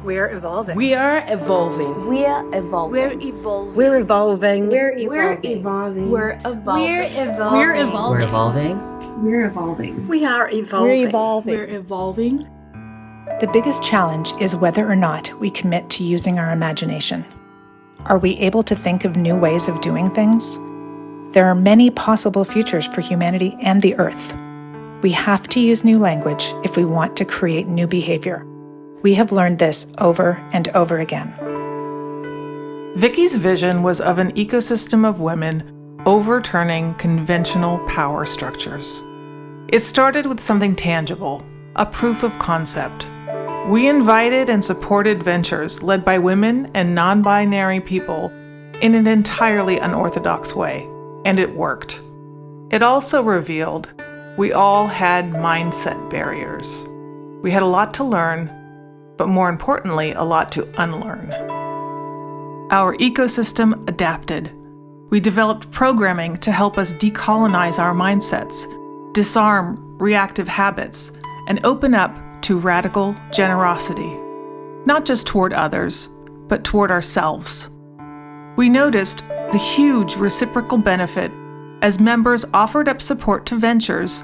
We're evolving. We are evolving. We're evolving. We're evolving. We're evolving. We're evolving. We're evolving. We're evolving. We're evolving. We're evolving. We are evolving. We're evolving. We're evolving. The biggest challenge is whether or not we commit to using our imagination. Are we able to think of new ways of doing things? There are many possible futures for humanity and the Earth. We have to use new language if we want to create new behavior. We have learned this over and over again. Vicky's vision was of an ecosystem of women overturning conventional power structures. It started with something tangible, a proof of concept. We invited and supported ventures led by women and non-binary people in an entirely unorthodox way, and it worked. It also revealed we all had mindset barriers. We had a lot to learn, but more importantly, a lot to unlearn. Our ecosystem adapted. We developed programming to help us decolonize our mindsets, disarm reactive habits, and open up to radical generosity, not just toward others, but toward ourselves. We noticed the huge reciprocal benefit as members offered up support to ventures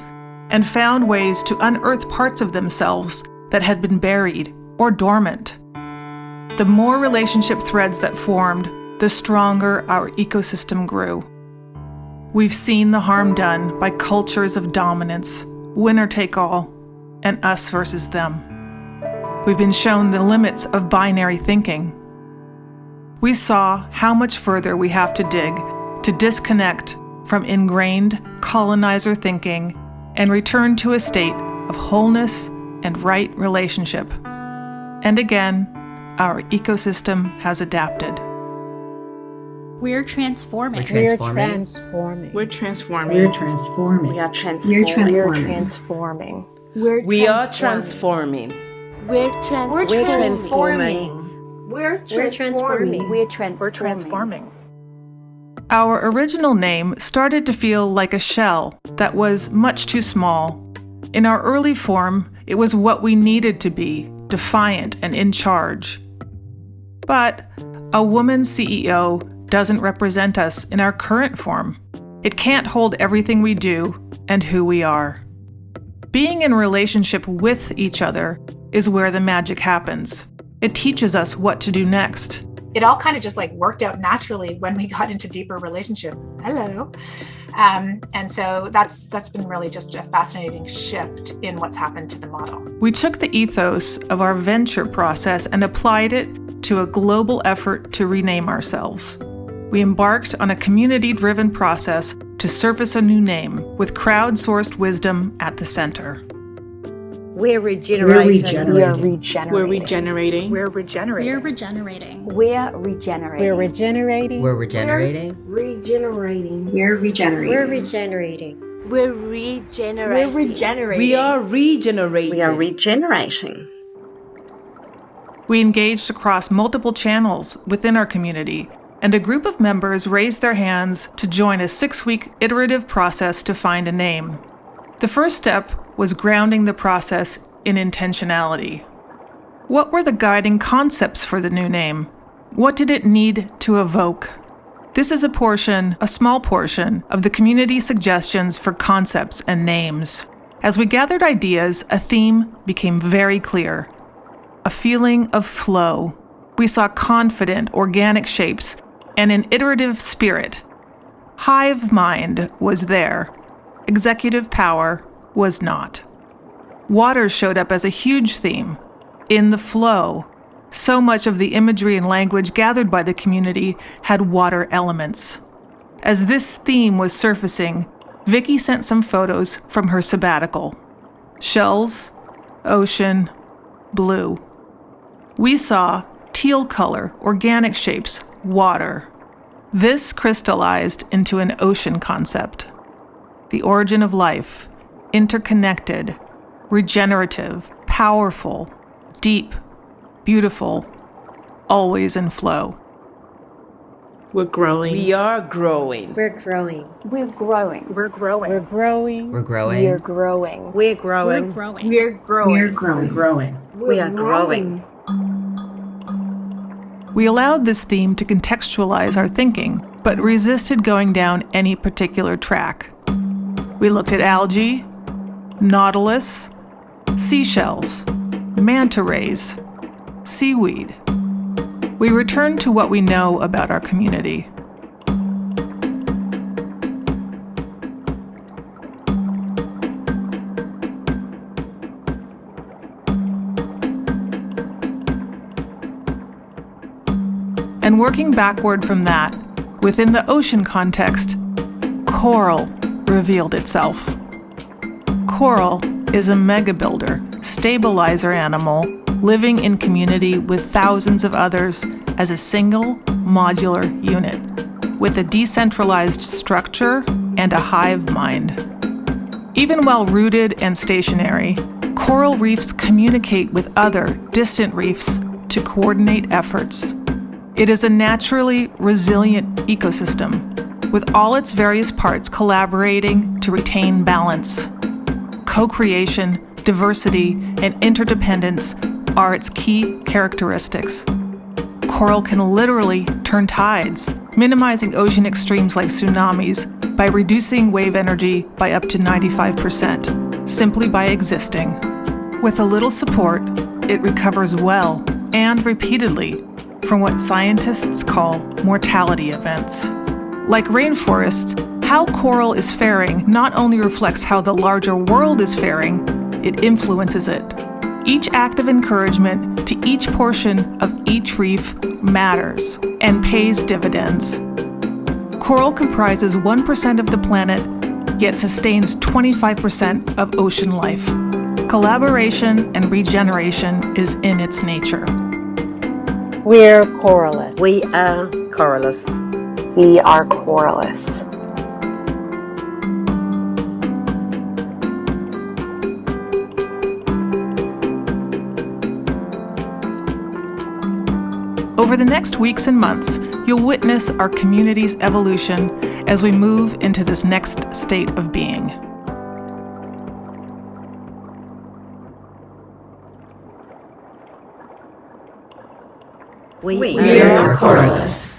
and found ways to unearth parts of themselves that had been buried or dormant. The more relationship threads that formed, the stronger our ecosystem grew. We've seen the harm done by cultures of dominance, winner take all, and us versus them. We've been shown the limits of binary thinking. We saw how much further we have to dig to disconnect from ingrained colonizer thinking and return to a state of wholeness and right relationship. And again, our ecosystem has adapted. We're transforming. We're transforming. We're transforming. We're transforming. We are transforming. We're transforming. We are transforming. We're transforming. We're transforming. We're transforming. Our original name started to feel like a shell that was much too small. In our early form, it was what we needed to be, defiant and in charge. But a woman CEO doesn't represent us in our current form. It can't hold everything we do and who we are. Being in relationship with each other is where the magic happens. It teaches us what to do next. It all kind of just like worked out naturally when we got into deeper relationship. Hello. And so that's been really just a fascinating shift in what's happened to the model. We took the ethos of our venture process and applied it to a global effort to rename ourselves. We embarked on a community-driven process to surface a new name with crowdsourced wisdom at the center. We're regenerating. We're regenerating. We're regenerating. We're regenerating. We're regenerating. We're regenerating. We're regenerating. Regenerating. We're regenerating. We're regenerating. We're regenerating. We're regenerating. We are regenerating. We are regenerating. We engaged across multiple channels within our community, and a group of members raised their hands to join a 6-week iterative process to find a name. The first step was grounding the process in intentionality. What were the guiding concepts for the new name? What did it need to evoke? This is a small portion of the community suggestions for concepts and names. As we gathered ideas, a theme became very clear. A feeling of flow. We saw confident, organic shapes and an iterative spirit. Hive mind was there. Executive power was not. Water showed up as a huge theme. In the flow, so much of the imagery and language gathered by the community had water elements. As this theme was surfacing, Vicky sent some photos from her sabbatical. Shells, ocean, blue. We saw teal color, organic shapes, water. This crystallized into an ocean concept. The origin of life, interconnected, regenerative, powerful, deep, beautiful, always in flow. We're growing. We are growing. We're growing. We're growing. We're growing. We're growing. We're growing. We're growing. We're growing. We're growing. We're growing. We're growing. We are growing. We allowed this theme to contextualize our thinking, but resisted going down any particular track. We looked at algae, nautilus, seashells, manta rays, seaweed. We returned to what we know about our community. And working backward from that, within the ocean context, coral revealed itself. Coral is a mega-builder, stabilizer animal living in community with thousands of others as a single modular unit, with a decentralized structure and a hive mind. Even while rooted and stationary, coral reefs communicate with other distant reefs to coordinate efforts. It is a naturally resilient ecosystem, with all its various parts collaborating to retain balance. Co-creation, diversity, and interdependence are its key characteristics. Coral can literally turn tides, minimizing ocean extremes like tsunamis by reducing wave energy by up to 95%, simply by existing. With a little support, it recovers well and repeatedly from what scientists call mortality events. Like rainforests, how coral is faring not only reflects how the larger world is faring, it influences it. Each act of encouragement to each portion of each reef matters and pays dividends. Coral comprises 1% of the planet, yet sustains 25% of ocean life. Collaboration and regeneration is in its nature. We're Coralus. We are Coralus. We are Coralus. Over the next weeks and months, you'll witness our community's evolution as we move into this next state of being. We are Coralus.